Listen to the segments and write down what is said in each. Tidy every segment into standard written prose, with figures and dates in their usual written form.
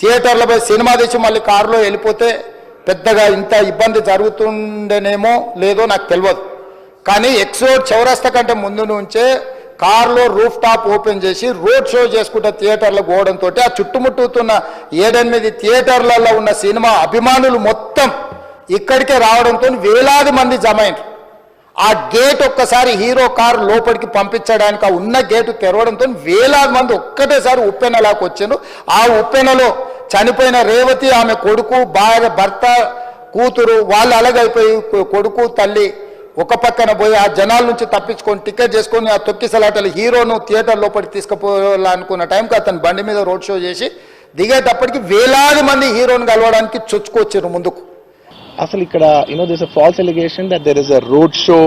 థియేటర్లపై cinema తెచ్చి మళ్ళీ కారులో వెళ్ళిపోతే పెద్దగా ఇంత ఇబ్బంది జరుగుతుండేనేమో లేదో నాకు తెలియదు. కానీ ఎక్స్ రోడ్ చౌరస్తా కంటే ముందు నుంచే కారులో రూఫ్ టాప్ ఓపెన్ చేసి రోడ్ షో చేసుకుంటే థియేటర్లకు పోవడంతో ఆ చుట్టుముట్టుతున్న 7-8 థియేటర్లలో ఉన్న సినిమా అభిమానులు మొత్తం ఇక్కడికే రావడంతో వేలాది మంది జమ అయినారు. ఆ గేట్ ఒక్కసారి హీరో కారు లోపలికి పంపించడానికి ఆ ఉన్న గేటు తెరవడంతో వేలాది మంది ఒక్కటేసారి ఉప్పెనలాకు వచ్చారు. ఆ ఉప్పెనలో చనిపోయిన రేవతి, ఆమె కొడుకు, భార్య, భర్త, కూతురు వాళ్ళు అలాగైపోయి కొడుకు తల్లి ఒక పక్కన పోయి ఆ జనాల నుంచి తప్పించుకొని టికెట్ చేసుకొని ఆ తొక్కిసలాటలు హీరోను థియేటర్ లోపలికి తీసుకుపోవాలనుకున్న టైంకి అతను బండి మీద రోడ్ షో చేసి దిగేటప్పటికి వేలాది మంది హీరోని కలవడానికి చొచ్చుకొచ్చారు ముందుకు. అసలు ఇక్కడ this a false allegation that there is a road show,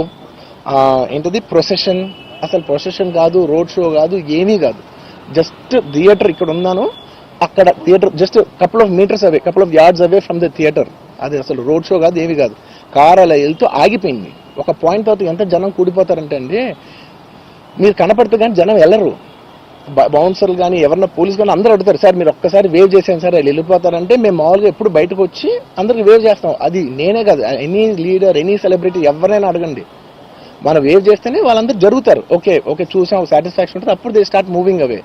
ఏంటది ప్రొసెషన్. అసలు ప్రొసెషన్ కాదు, రోడ్ షో కాదు, ఏమీ కాదు. జస్ట్ థియేటర్ ఇక్కడ ఉన్నాను, అక్కడ theatre just couple of metres away, couple of yards away from the theatre. అది అసలు రోడ్ షో కాదు, ఏమీ కాదు. కార్ అలా వెళ్తూ ఆగిపోయింది. ఒక పాయింట్ తర్వాత ఎంత జనం కూడిపోతారంటే అండి, మీరు కనపడితే కానీ జనం వెళ్ళరు. బౌన్సర్లు కానీ ఎవరన్నా పోలీసు కానీ అందరూ అడుగుతారు, సార్ మీరు ఒక్కసారి వేవ్ చేసాను సార్, వాళ్ళు వెళ్ళిపోతారంటే మేము మామూలుగా ఎప్పుడు బయటకు వచ్చి అందరికి వేవ్ చేస్తాం. అది నేనే కాదు, ఎనీ లీడర్, ఎనీ సెలబ్రిటీ ఎవరైనా అడగండి, మనం వేవ్ చేస్తేనే వాళ్ళందరూ జరుగుతారు. ఓకే ఓకే చూసాం, సాటిస్ఫాక్షన్ ఉంటుంది, అప్పుడు దే స్టార్ట్ మూవింగ్ అవే.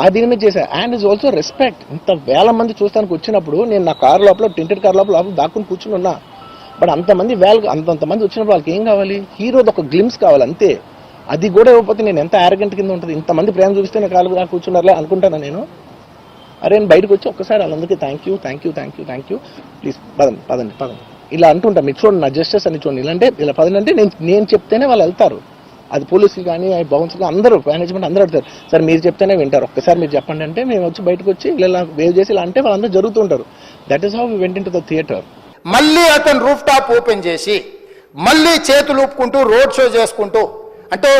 ఆ దీని మీద చేశాను. And is also respect. ఇంత వేల మంది చూస్తానికి వచ్చినప్పుడు నేను నా కారు లోపల, టెంటెడ్ కార్ లోపల దాక్కుని కూర్చుని ఉన్నా. బట్ అంతమంది అంతమంది వచ్చినప్పుడు వాళ్ళకి ఏం కావాలి? హీరోది ఒక గ్లిమ్స్ కావాలి అంతే. అది కూడా ఇవ్వకపోతే నేను ఎంత యారగెంట్ కింద ఉంటుంది. ఇంతమంది ప్రేమ చూపిస్తే నేను కాలు కూర్చున్నారులే అనుకుంటాను నేను. అరే నేను బయటకు వచ్చి ఒక్కసారి వాళ్ళందరికీ థ్యాంక్ యూ ప్లీజ్ పదండి ఇలా అంటుంటా. మీకు చూడండి నా జస్టిస్ అని చూడండి, ఇలాంటే ఇలా పదండి అంటే నేను చెప్తేనే వాళ్ళు వెళ్తారు. అది పోలీసులు కానీ బౌన్సర్లు అందరూ, మేనేజ్మెంట్ అందరూ అడుగుతారు, సార్ మీరు చెప్తేనే వింటారు, ఒక్కసారి మీరు చెప్పండి అంటే మేము వచ్చి బయటకు వచ్చి ఇలా వేవ్ చేసి ఇలా అంటే వాళ్ళందరూ జరుగుతుంటారు. That is how we went into the theatre. మళ్ళీ అతను రూఫ్ టాప్ ఓపెన్ చేసి మళ్ళీ చేతులు ఊపుకుంటూ రోడ్ షో చేసుకుంటూ, అంటే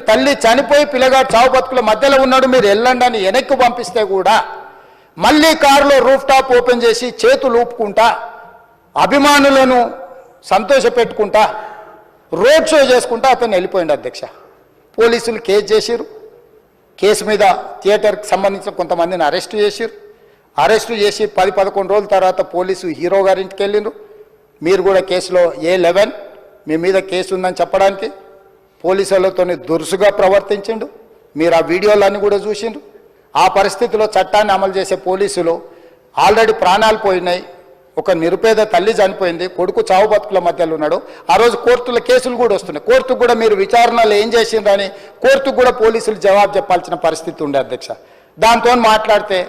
తల్లి చనిపోయి పిల్లగాడు చావు బతుకుల మధ్యలో ఉన్నాడు, మీరు వెళ్ళండి అని వెనక్కి పంపిస్తే కూడా మళ్ళీ కారులో రూఫ్ టాప్ ఓపెన్ చేసి చేతులు ఊపుకుంటా అభిమానులను సంతోషపెట్టుకుంటా రోడ్ షో చేసుకుంటా అతను వెళ్ళిపోయింది అధ్యక్ష. పోలీసులు కేసు చేసిరు. కేసు మీద థియేటర్కి సంబంధించిన కొంతమందిని అరెస్టు చేసిరు. అరెస్టు చేసి 10-11 రోజుల తర్వాత పోలీసు హీరో గారింటికి వెళ్ళిండ్రు. మీరు కూడా కేసులో A11 మీ మీద కేసు ఉందని చెప్పడానికి పోలీసులతో దురుసుగా ప్రవర్తించిండు. మీరు ఆ వీడియోలన్నీ కూడా చూసిండ్రు. ఆ పరిస్థితిలో చట్టాన్ని అమలు చేసే పోలీసులు ఆల్రెడీ ప్రాణాలు పోయినాయి, ఒక నిరుపేద తల్లి చనిపోయింది, కొడుకు చావు బతుకుల మధ్యలో ఉన్నాడు. ఆ రోజు కోర్టుల కేసులు కూడా వస్తున్నాయి. కోర్టుకు కూడా మీరు విచారణలు ఏం చేసిండ్రని కోర్టుకు కూడా పోలీసులు జవాబు చెప్పాల్సిన పరిస్థితి ఉండే అధ్యక్ష. దాంతో మాట్లాడితే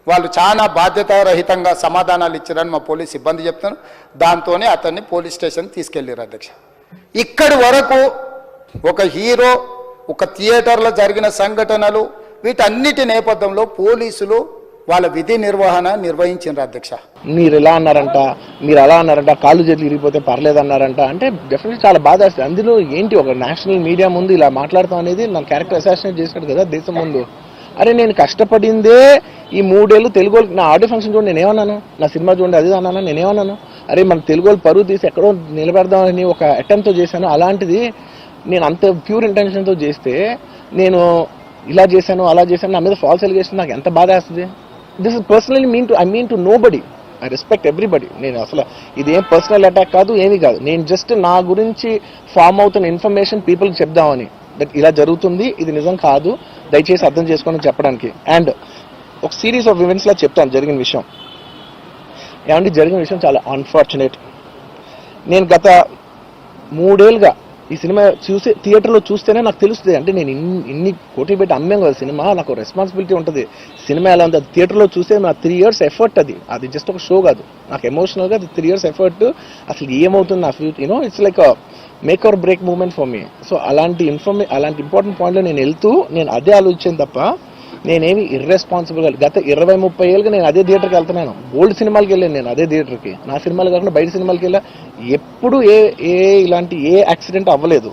వాళ్ళు చాలా బాధ్యతారహితంగా సమాధానాలు ఇచ్చారని మా పోలీస్ సిబ్బంది చెప్తాను. దాంతోనే అతన్ని పోలీస్ స్టేషన్ తీసుకెళ్ళారు అధ్యక్ష. ఇక్కడి వరకు ఒక హీరో, ఒక థియేటర్లో జరిగిన సంఘటనలు, వీటన్నిటి నేపథ్యంలో పోలీసులు వాళ్ళ విధి నిర్వహణ నిర్వహించారు అధ్యక్ష. మీరు ఇలా అన్నారంట, మీరు అలా అన్నారంట, కాళ్ళు చేతులు ఇరిగిపోతే పర్లేదు అన్నారంట అంటే డెఫినెట్లీ చాలా బాధ వస్తుంది. అందులో ఏంటి, ఒక నేషనల్ మీడియా ముందు ఇలా మాట్లాడతాం అనేది నా క్యారెక్టర్ అసాసినేట్ చేసినట్టు కదా దేశం ముందు. అరే నేను కష్టపడిందే ఈ 3 ఏళ్ళు తెలుగు వాళ్ళకి. నా ఆడియో ఫంక్షన్ చూడండి నేనేమన్నాను, నా సినిమా చూడండి అది అన్నాను, నేనేమన్నాను, అరే మన తెలుగు వాళ్ళు పరువు తీసి ఎక్కడో నిలబెడదామని ఒక అటెంప్ట్తో చేశాను. అలాంటిది నేను అంత ప్యూర్ ఇంటెన్షన్తో చేస్తే నేను ఇలా చేశాను అలా చేశాను, నా మీద ఫాల్స్ ఎలిగేషన్, నాకు ఎంత బాధ వేస్తుంది. This is personally I mean to nobody. I respect everybody. నేను అసలు ఇదేం పర్సనల్ అటాక్ కాదు, ఏమీ కాదు. నేను జస్ట్ నా గురించి ఫామ్ అవుతున్న ఇన్ఫర్మేషన్ పీపుల్కి చెప్దామని, దట్ ఇలా జరుగుతుంది, ఇది నిజం కాదు, దయచేసి అర్థం చేసుకోండి చెప్పడానికి. అండ్ ఒక సిరీస్ ఆఫ్ ఈవెంట్స్ లా చెప్తాను జరిగిన విషయం. ఏమంటే జరిగిన విషయం చాలా అన్ఫార్చునేట్. నేను గత 3 ఏళ్ళుగా ఈ సినిమా చూసి థియేటర్లో చూస్తేనే నాకు తెలుస్తుంది. అంటే నేను ఇన్ని కోట్లు పెట్టి అమ్మాం కదా సినిమా, నాకు రెస్పాన్సిబిలిటీ ఉంటుంది. సినిమా ఎలా ఉంది అది థియేటర్లో చూస్తే నా 3 years ఎఫర్ట్, అది జస్ట్ ఒక షో కాదు, నాకు ఎమోషనల్గా అది 3 years ఎఫర్ట్. అసలు ఏమవుతుంది నా it's like make or break moment for me. So అలాంటి ఇంపార్టెంట్ పాయింట్లో నేను వెళ్తూ నేను అదే ఆలోచించాను తప్ప నేనేమి ఇర్రెస్పాన్సిబుల్గా గత 20-30 ఏళ్ళుగా నేను అదే థియేటర్కి వెళ్తున్నాను. ఓల్డ్ సినిమాలకి వెళ్ళాను నేను అదే థియేటర్కి, నా సినిమాలు కాకుండా బయట సినిమాలకి వెళ్ళా. ఎప్పుడు ఇలాంటి యాక్సిడెంట్ అవ్వలేదు.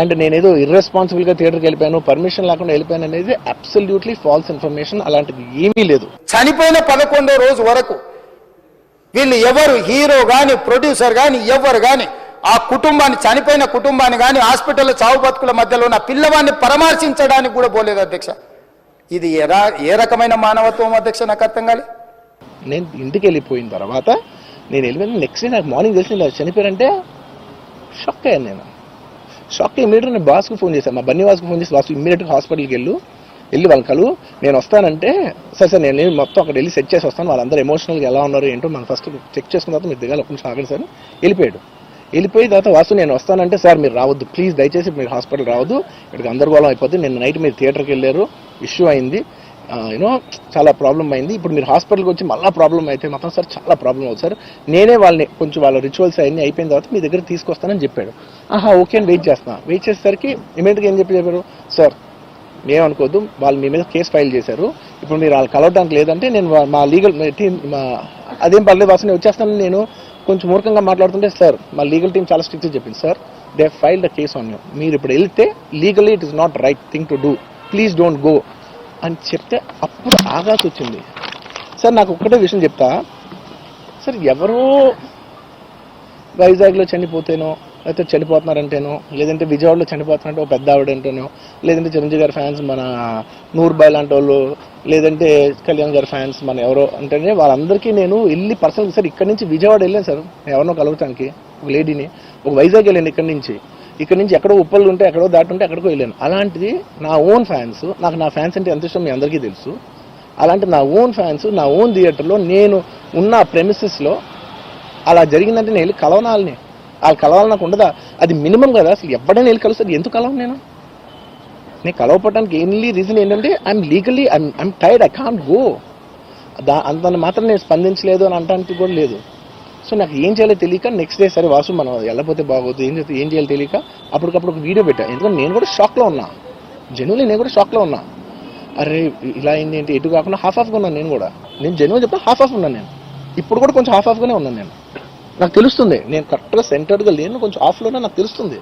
అండ్ నేనేదో ఇర్రెస్పాన్సిబుల్గా థియేటర్కి వెళ్ళిపోయాను, పర్మిషన్ లేకుండా వెళ్ళిపోయాను అనేది అబ్సల్యూట్లీ ఫాల్స్ ఇన్ఫర్మేషన్. అలాంటిది ఏమీ లేదు. చనిపోయిన 11వ రోజు వరకు వీళ్ళు ఎవరు, హీరో కానీ ప్రొడ్యూసర్ కానీ ఎవరు కానీ ఆ కుటుంబాన్ని, చనిపోయిన కుటుంబాన్ని కానీ హాస్పిటల్లో చావు బతుకుల మధ్యలో ఉన్న పిల్లవాడిని పరామర్శించడానికి కూడా పోలేదు అధ్యక్ష. ఇది ఏ రకమైన మానవత్వం అధ్యక్ష నాకు అర్థం కాలే. నేను ఇంటికి వెళ్ళిపోయిన తర్వాత నేను వెళ్ళిపోయిన నెక్స్ట్ డే నాకు మార్నింగ్ తెలిసి ఇలా చనిపోయారంటే షాక్ అయ్యాను నేను. షాక్ అయ్యి ఇమీడియట్గా నేను బాస్కి ఫోన్ చేశాను, మా బన్నీవాస్కి ఫోన్ చేసి బాస్ ఇమీడియట్గా హాస్పిటల్కి వెళ్ళి వాళ్ళ కలువు, నేను వస్తానంటే సార్ నేను మొత్తం అక్కడ వెళ్ళి సెట్ చేసి వస్తాను, వాళ్ళందరూ ఎమోషనల్గా ఎలా ఉన్నారు ఏంటో మనం ఫస్ట్ చెక్ చేసుకున్న తర్వాత మీరు దిగాలి, ఒక్క నిమిషం ఆగండి సార్. వెళ్ళిపోయిన తర్వాత వాసు నేను వస్తానంటే సార్ మీరు రావద్దు ప్లీజ్, దయచేసి మీరు హాస్పిటల్ రావద్దు, ఇక్కడికి గందరగోళం అయిపోద్ది, నిన్న నైట్ మీరు థియేటర్కి వెళ్ళారు, ఇష్యూ అయింది, యూనో చాలా ప్రాబ్లం అయింది, ఇప్పుడు మీరు హాస్పిటల్కి వచ్చి మళ్ళీ ప్రాబ్లం అయితే మాత్రం సార్ చాలా ప్రాబ్లం అవుతుంది సార్, నేనే వాళ్ళని కొంచెం వాళ్ళ రిచువల్స్ అన్నీ అయిపోయిన తర్వాత మీ దగ్గర తీసుకొస్తానని చెప్పాడు. ఓకే అని వెయిట్ చేసేసరికి ఇమీడియట్గా ఏం చెప్పారు, సార్ మేమనుకోవద్దు, వాళ్ళు మీ మీద కేసు ఫైల్ చేశారు, ఇప్పుడు మీరు వాళ్ళు కలవడానికి లేదంటే నేను మా లీగల్ టీం అదేం పర్లేదు వాసు నేను వచ్చేస్తాను, నేను కొంచెం మూర్ఖంగా మాట్లాడుతుంటే సార్ మా లీగల్ టీం చాలా స్ట్రిక్ట్గా చెప్పింది, sir they filed the case on you, మీరు ఇప్పుడు వెళ్తే legally it is not right thing to do, please don't go అని చెప్తే అప్పుడు ఆగాల్సి వచ్చింది. సార్ నాకు ఒక్కటే విషయం చెప్తా సార్, ఎవరో వైజాగ్లో చనిపోతేనో లేకపోతే చనిపోతున్నారంటేనో, లేదంటే విజయవాడలో చనిపోతున్నారంటే ఒక పెద్ద ఆవిడంటేనో, లేదంటే చిరంజీవి గారి ఫ్యాన్స్ మన నూర్బాయ్ లాంటి వాళ్ళు, లేదంటే కళ్యాణ్ గారి ఫ్యాన్స్ మన ఎవరో అంటేనే వాళ్ళందరికీ నేను వెళ్ళి పర్సనల్ సార్ ఇక్కడి నుంచి విజయవాడ వెళ్ళాను సార్ ఎవరినో కలవటానికి, ఒక లేడీని, ఒక వైజాగ్ వెళ్ళాను ఇక్కడి నుంచి ఎక్కడో ఉప్పలు ఉంటే ఎక్కడో దాటుంటే ఎక్కడికో వెళ్ళాను. అలాంటిది నా ఓన్ ఫ్యాన్స్, నాకు నా ఫ్యాన్స్ అంటే ఎంత ఇష్టం మీ అందరికీ తెలుసు, అలాంటి నా ఓన్ ఫ్యాన్స్ నా ఓన్ థియేటర్లో నేను ఉన్న ప్రెమిసెస్లో అలా జరిగిందంటే నేను వెళ్ళి కలవనాలని, వాళ్ళు కలవాలి నాకు ఉండదా, అది మినిమం కదా, అసలు ఎవడైనా వెళ్ళి కలుస్తుంది, ఎందుకు కలవను నేను కలవపడడానికి ఓన్లీ రీజన్ ఏంటంటే I'm legally I'm tired, I can't go, అంత మాత్రం నేను స్పందించలేదు అని అనడానికి కూడా లేదు. సో నాకు ఏం చేయాలో తెలియక నెక్స్ట్ డే సరే వాసు మనం వెళ్ళకపోతే బాగోదు, ఏం చేయాలో తెలియక అప్పటికప్పుడు ఒక వీడియో పెట్టా, ఎందుకంటే నేను కూడా షాక్లో ఉన్నా, జెన్యున్లీ నేను కూడా షాక్లో ఉన్నా, అరే ఇలా అయింది ఏంటి, ఎటు కాకుండా హాఫ్గా ఉన్నాను నేను జెన్యున్ చెప్తా హాఫ్ ఉన్నాను నేను, ఇప్పుడు కూడా కొంచెం హాఫ్గానే ఉన్నాను నేను, నాకు తెలుస్తుంది నేను కరెక్ట్గా సెంటర్డ్గా లేను, కొంచెం ఆఫ్లోనే నాకు తెలుస్తుంది.